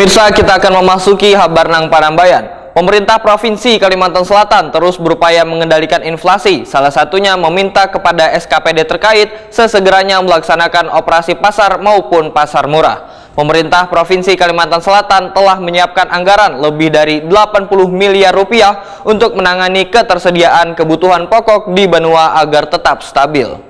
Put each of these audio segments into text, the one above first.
Pemirsa, kita akan memasuki Habarnang Panambayan. Pemerintah Provinsi Kalimantan Selatan terus berupaya mengendalikan inflasi, salah satunya meminta kepada SKPD terkait sesegeranya melaksanakan operasi pasar maupun pasar murah. Pemerintah Provinsi Kalimantan Selatan telah menyiapkan anggaran lebih dari 80 miliar rupiah untuk menangani ketersediaan kebutuhan pokok di benua agar tetap stabil.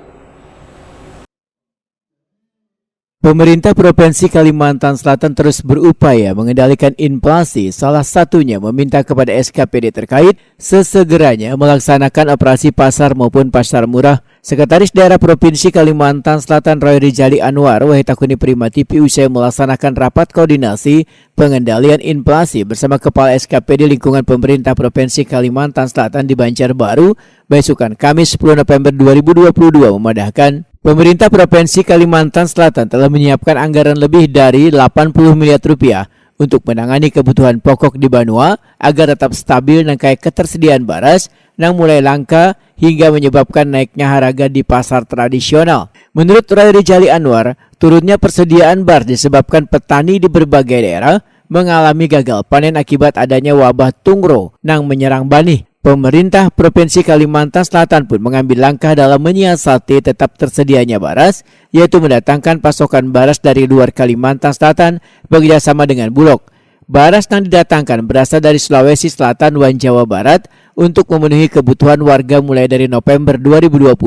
Pemerintah Provinsi Kalimantan Selatan terus berupaya mengendalikan inflasi, salah satunya meminta kepada SKPD terkait sesegeranya melaksanakan operasi pasar maupun pasar murah. Sekretaris Daerah Provinsi Kalimantan Selatan Roy Rijali Anwar Wahitakuni Prima TV usai melaksanakan rapat koordinasi pengendalian inflasi bersama Kepala SKPD lingkungan pemerintah Provinsi Kalimantan Selatan di Banjarbaru, besokan Kamis 10 November 2022 memadahkan pemerintah Provinsi Kalimantan Selatan telah menyiapkan anggaran lebih dari 80 miliar rupiah untuk menangani kebutuhan pokok di Banua agar tetap stabil rangkaian ketersediaan beras yang mulai langka hingga menyebabkan naiknya harga di pasar tradisional. Menurut Roy Rijali Anwar, turunnya persediaan beras disebabkan petani di berbagai daerah mengalami gagal panen akibat adanya wabah tungro yang menyerang bani. Pemerintah Provinsi Kalimantan Selatan pun mengambil langkah dalam menyiasati tetap tersedianya beras, yaitu mendatangkan pasokan beras dari luar Kalimantan Selatan bekerjasama dengan Bulog. Beras yang didatangkan berasal dari Sulawesi Selatan dan Jawa Barat untuk memenuhi kebutuhan warga mulai dari November 2022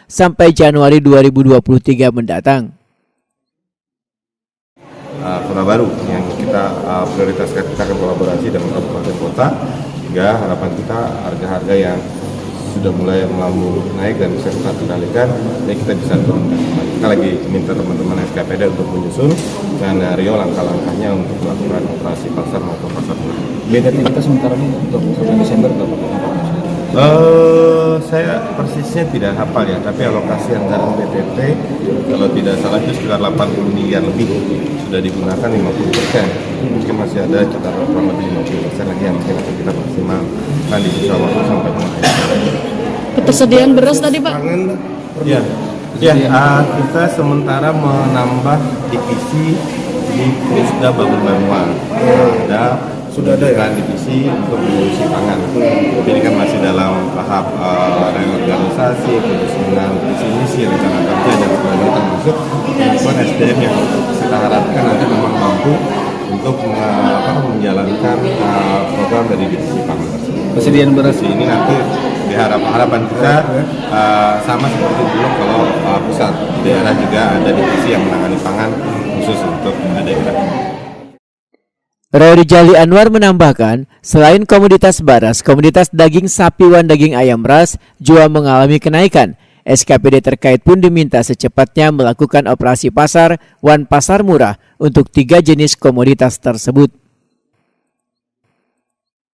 sampai Januari 2023 mendatang. Kota baru yang kita prioritaskan, kita akan kolaborasi dengan kabupaten kota sehingga harapan kita harga-harga yang sudah mulai melambung naik dan bisa kita kendalikan, ya kita bisa turunkan. Kita lagi minta teman-teman SKPD untuk menyusun skenario langkah-langkahnya untuk melakukan operasi pasar maupun pasar murah. Beda kita sementara ini untuk sampai Desember berapa? Saya persisnya tidak hafal ya, tapi alokasi anggaran BPT kalau tidak salah itu sekitar 80 miliar lebih sudah digunakan 50%. Mungkin masih ada sekitar kurang lebih 50% lagi yang mungkin akan kita maksimalkan di sisa waktu sampai akhir. Ketersediaan beras tadi Pak? Ya, kita sementara menambah divisi di Pusda Bangun Banua. Sudah ada ya divisi untuk produksi pangan. Ini kan masih dalam tahap reorganisasi, penyusunan visi misi, rencana kerja dan sebagainya, termasuk kemampuan SDM yang kita harapkan nanti memang mampu untuk menjalankan program dari divisi pangan tersebut. Persediaan beras ini nanti harapan kita sama seperti dulu kalau pusat daerah juga ada divisi yang menangani pangan khusus untuk daerah. Roy Rijali Anwar menambahkan, selain komoditas beras, komoditas daging sapi dan daging ayam ras juga mengalami kenaikan. SKPD terkait pun diminta secepatnya melakukan operasi pasar dan pasar murah untuk 3 jenis komoditas tersebut.